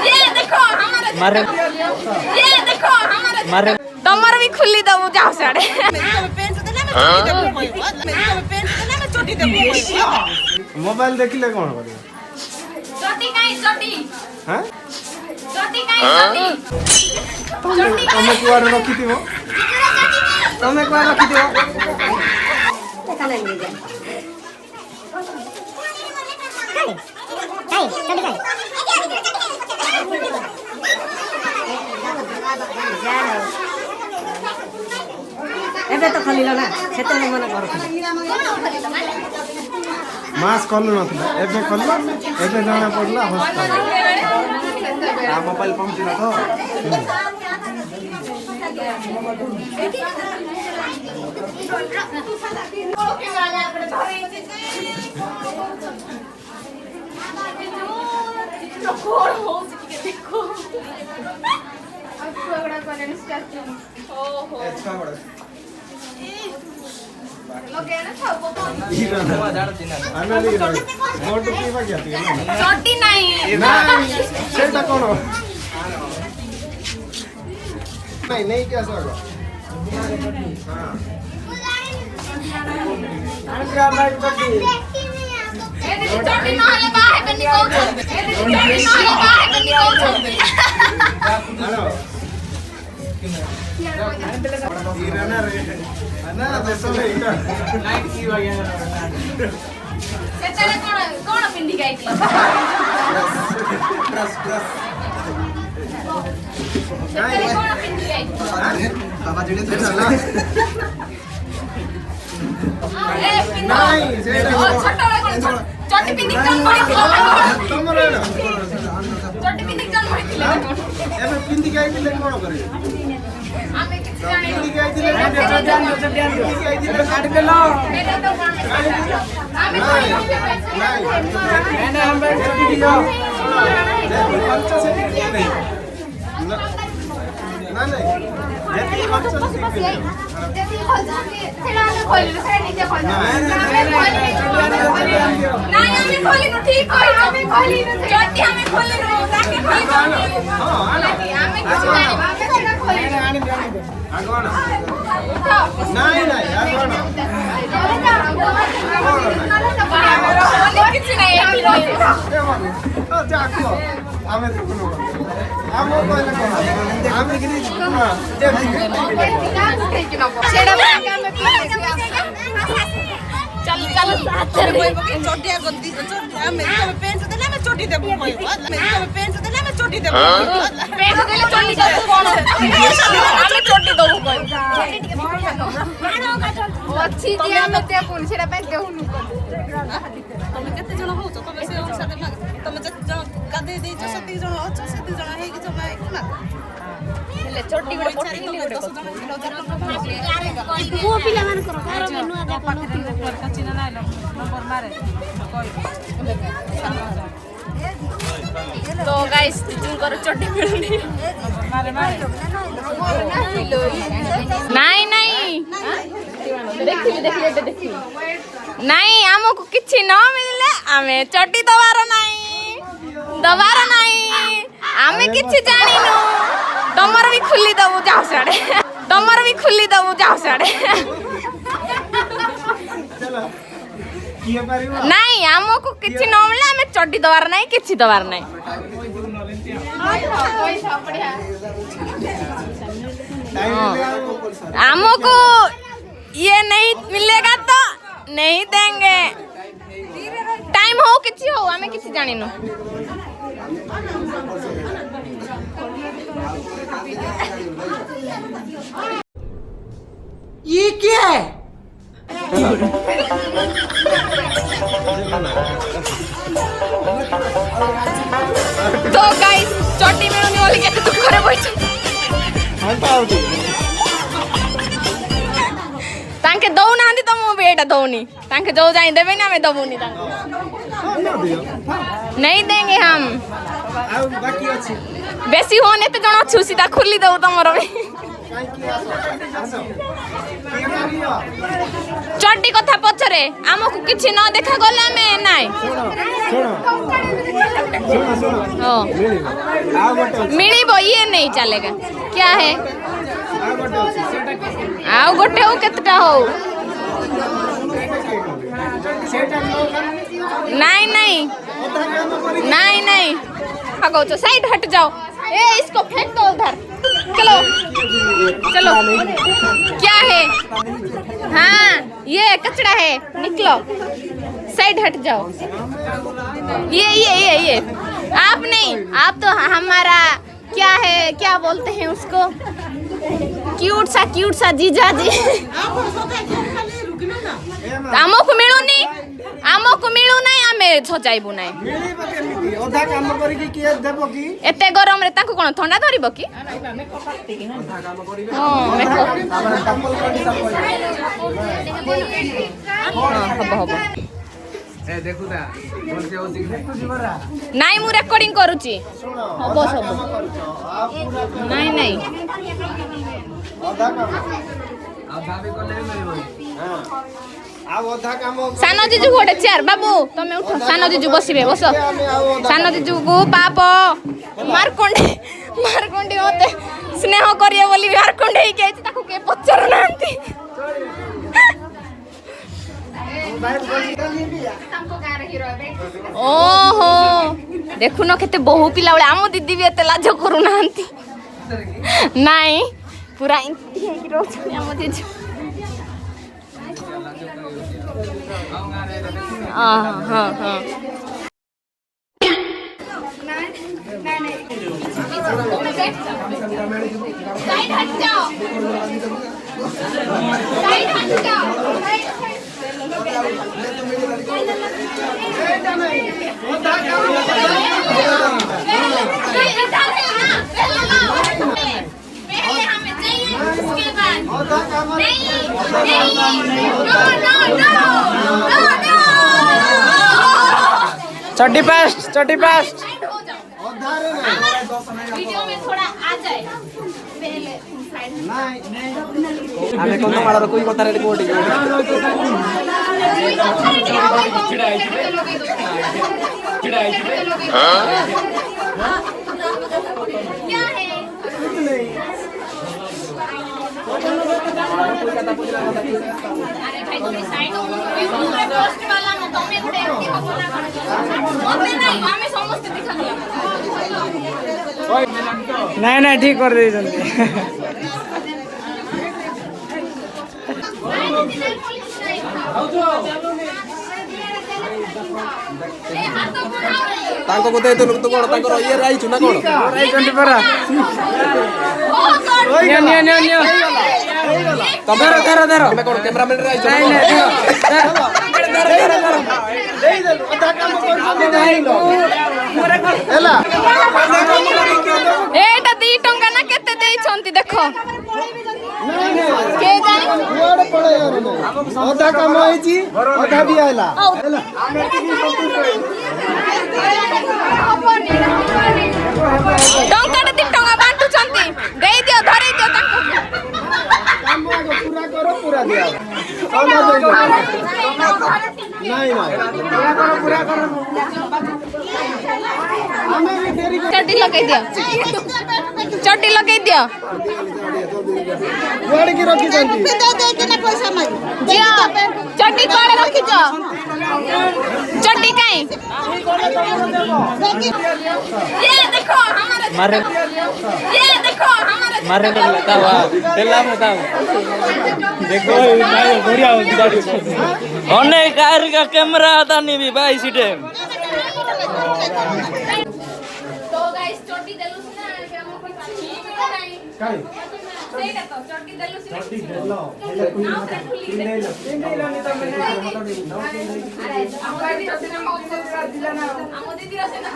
ये देखो हमारा मारे ये देखो हमारा मारे तमर भी खुली दबो जाओ साडे मोबाइल देखिले कोन करियो चोटी काई चोटी हैं चोटी काई चोटी चोटी तमे कुआर रखिथिबो तमे कुआर रखिथिबो काले ले जा काई चोटी काई एबे तो खाली ना सेते मन कर मास कल नथला एबे कल एबे जाना पड़ला हॉस्पिटल आ मोबाइल पहुंचला तो चोटी नहीं सेटा कौन नहीं क्या सर चोटी नहले बाहे बनी को चोटी नहले बाहे बनी को सेतले कोन पिंडी गाइती सेतले कोन पिंडी गाइती बाबा जड़े से चला ए पिंडो छोटा कोन चोटी पिंडी चल पड़ीथिला तमरे ना चोटी पिंडी चल पड़ीथिला एबे पिंडी गाइले कोन करे आमे किछ जाने पिंडी गाइले काट देलो मेरे तो आमे कोई मैंने हम बैठ के दिया खर्चा से नहीं ना नहीं जेती खर्चा से जेती खर्चा से थेला ने खोली से नीचे खोली ना हमें खोली न ठीक होई हमें खोली न चोटी हमें खोली न ताके खोली हां हमें कुछ नहीं हमें खोली आगोना नहीं नहीं आगोना किछ नहीं जाको आमे तो कोनो आमो कोन को आमे गिरी हां सेडा चल चल साथर कोई चोटिया गद्दी चोटी हमें तमे पेंट देले में चोटी देबो कोई तमे पेंट देले में चोटी देबो पेट देले चोटी दबो कोन आमे चोटी दबो कोई अच्छी जे आमे ते कोन सेडा पे देउनु तमे केते जण होछ तमे से अनुसार माग तमे जते जण गादे देछ सती जण होछ सती जण हे कि जमा माग हेले चोटी गोटे पट्टी गोटे को पिला मान करो कार नुआ देखो चिना नाइ नंबर मारे तो गाइस टीचिंग करो चोटी मिलनी मारे मारे नहीं नहीं देखिए नहीं हमको किछि न मिलले आमे चोटी दबार नहीं आमे किछि जानिनु तमर भी खुली दबो जाओ साडे तमर भी खुली दबो जाओ साडे चलो किए परिबो नहीं हमको किछि न मिलले आमे चोटी दबार नहीं किछि दबार नहीं हमको ये नहीं मिलेगा तो नहीं देंगे टाइम हो किछि हो हमें किछि जानिनु ये क्या है तो गाइस चोटी मिलुनी बोली के दुख करे बैठ तांके दौ नांदी तो मो बेटा दौनी तांके जो जाई देबे ना हमें दबुनी तांके नहीं देंगे हम बाकी अछि बेसी होने तो जण छु सीधा खुली दउ तमरो भी चड्डी कथा पछरे आमको किछि न देखा गले आमे नाइ हो मिलिबो ये नहीं चलेगा क्या है आउ गोटे हो केतटा हो नहीं नहीं नहीं नहीं भागो तो साइड हट जाओ ए इसको फेंक दो उधर चलो चलो क्या है हाँ ये कचरा है निकलो साइड हट जाओ ये आप नहीं आप तो हमारा क्या है क्या बोलते हैं उसको क्यूट सा जीजा जी आमको मिलू नहीं आमे सजाइबू नहीं एते गरम रे ताको कोन ठंडा धरिबो की हबो नाई मु रेकॉर्डिंग करूची हबो सब नहीं सानो जीजू गोटे चेयर बाबू तमे उठो सानो जीजू बसिबे बस सानो जीजू को पाप मारकोंडी होते स्नेह करिए बोली मारकोंडी ही के ताको के पचर नांती ओहो देखु न केते बहु पिला बळे आमो दीदी भी एते लाज करू नांती नाही पूरा इंती है कि रोज आमो जीजू हाँ साइड हट जाओ पहले हमें चाहिए उसके बाद नहीं चड्डी पास्ट वीडियो में थोड़ा आ जाए पहले आमे कोन मालार कोई कथा रे कोडी क्या है अरे भाई तुम साइड हो पोस्ट वाला न तुम एक देखती हो ना नहीं हमें समझते दिखा दिया नहीं ठीक कर दे जल्दी तांको को दे तो लोग तो कोन तांको ये राई चुना कोन राई चंडी परा नियो तमरा धरो मैं कोन कैमरामैन राई चुना नहीं धरो दे दे अधा काम कर नहीं लो एला एटा 2 टंका ना केते देई छंती देखो के जानी गोड़ पड़े यार अधा काम होईची अधा भी आइला एला टंका 2 टंका बांटू छंती देई दियो धरे दियो ताको काम पूरा करो पूरा दिया नहीं पूरा करो चड्डी लगे दियो गोड़ की रखी जंती जिया चड्डी कोड़े रखी जो चड्डी काई ये देखो हमारा मारे बतावा तेला बताओ देखो भाई बढ़िया होती गाड़ी ओने कार का कैमरा आता नहीं भी भाई सीटे तो गाइस चड्डी देलु ना के हम कोई ठीक नहीं काई ସେଇଟା ତ ଚड्डी ଦେଲୁ ସିନା चड्डी देलो हेले कोई नहीं लो अरे ଆମ ଦିଦି ରସେନା ମଉଜ ପୁରା ଦିଲା ନା ଆମ ଦିଦି ରସେନା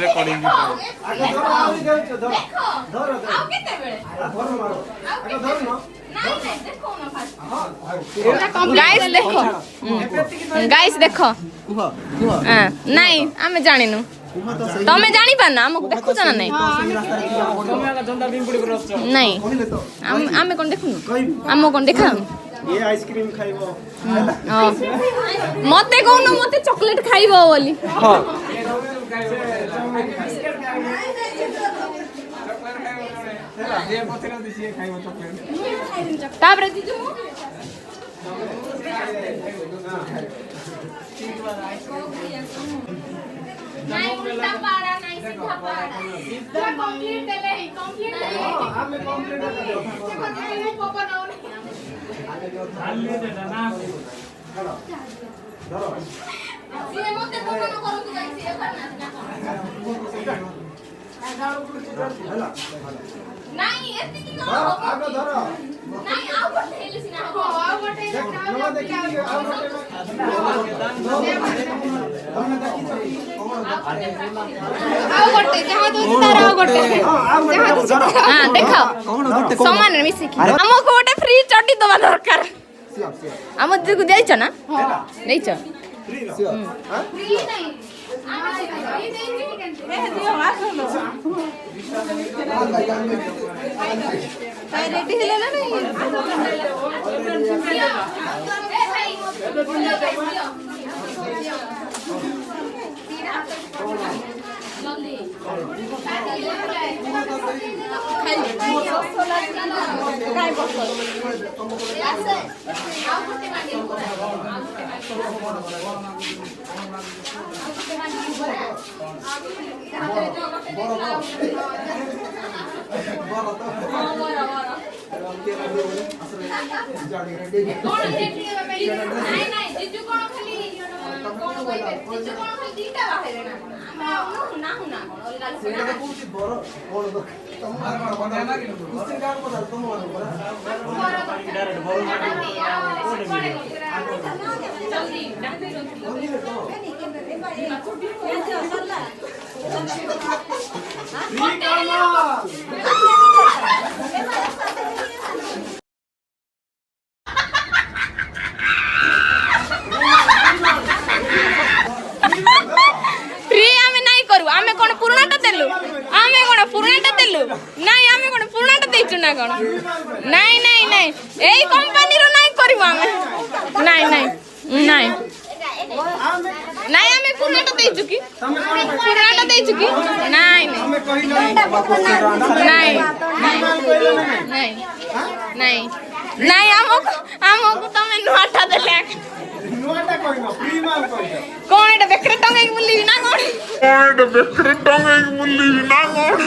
रिकॉर्डिंग आगे धरो आगे धरो धरो ଆଉ କେତେ ବେଳେ धरो मारो आगे धरो ना नहीं देखो ना फास्ट गाइस देखो गाइस देखो नहीं आमे जानिनु तमे जानी पाना हमको देखु ना नहीं नहीं आमे कोन देखु आम कोन देखा ये आइसक्रीम खाइबो मते कहून मते चॉकलेट खाइबो बोली हां ये पथरा दिसी खाइबो चॉकलेट ताबरे जीजू नहीं उल्टा पाड़ा नहीं सीधा पाड़ा पूरा कंप्लीट देले कंप्लीट हमें कंप्लीट देले पापा ना नहीं ये मते पापा ना करू तू जाई से नहीं एती की ना आगो धरो नहीं आओ बटे हेले सिना आओ बटे नो देखि आओ बटे आओ गोटे जहाँ दूध तारा आओ गोटे हाँ देखो समान मिसी की हमको गोटे फ्री चटी दबा दरकार हम तुझको जाइछ ना जाइछ फ्री फ्री नहीं रेडी हेले ना नहीं नहीं नहीं नहीं एई कंपनी रो नहीं करिवो हमें नहीं नहीं नहीं नहीं हमें पुराटा दे चुकी पुराटा दे चुकी नहीं नहीं नहीं नहीं नहीं नहीं हमको हमको तमे नुआटा देले नुआटा कहिनो फ्री माल कहिनो कोन एटा बेकरे टंगे बुल्ली ना कोन एटा बेकरे टंगे बुल्ली ना कोन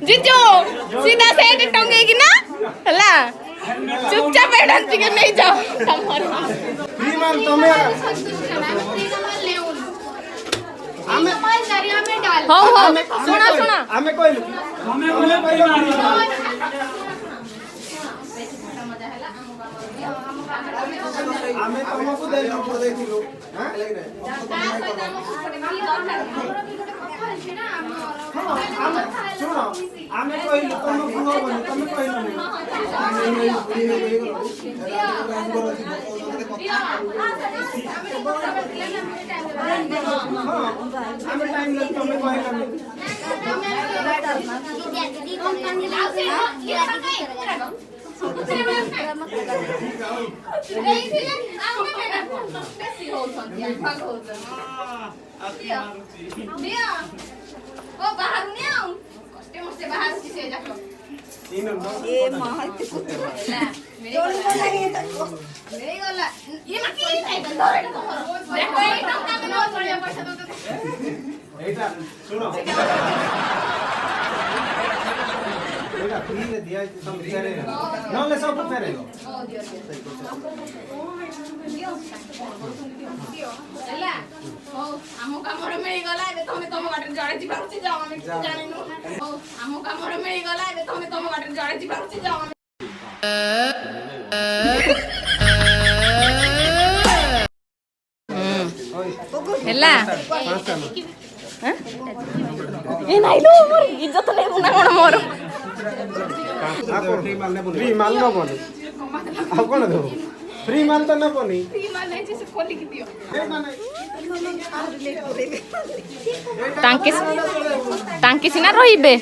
जीजू सीधा से टंगे की ना हला चुपचाप बैठन के नहीं जाओ फ्री माल तमे हमें हो हो सुना सुना हमें कहलु हमें कहलु हमें तुमको देलु पर देखिलु हां सुनो हमें कहलु तुमको न बनी तुम कहलु हमें टाइम लग तुम्हें कहलु एटा फ्री ले दिया तुम फेरे न ले सब फेरे लो ହେଲା ହଉ ଆମ କାମରେ ମିଳିଗଲା ଏବେ ତମେ ତମ ବାଟରେ ଜଣେ ଯିବାକୁ ଯାଅ ଆମେ କିଛି ଜାଣିନୁ ହଉ ଆମ କାମରେ ମିଳିଗଲା ଏବେ ତମେ ତମ ବାଟରେ ଜଣେ ଯିବାକୁ ଯାଅ ହେଲା ଏ ନାଇଁ लो मोर इज्जत ले मुना कोन मोर फ्री माल न बनी आ कोन दो फ्री माल तो न बनी फ्री माल नहीं जैसे खोली की दियो ए माने ତାଙ୍କେ ସିନା ରହିବେ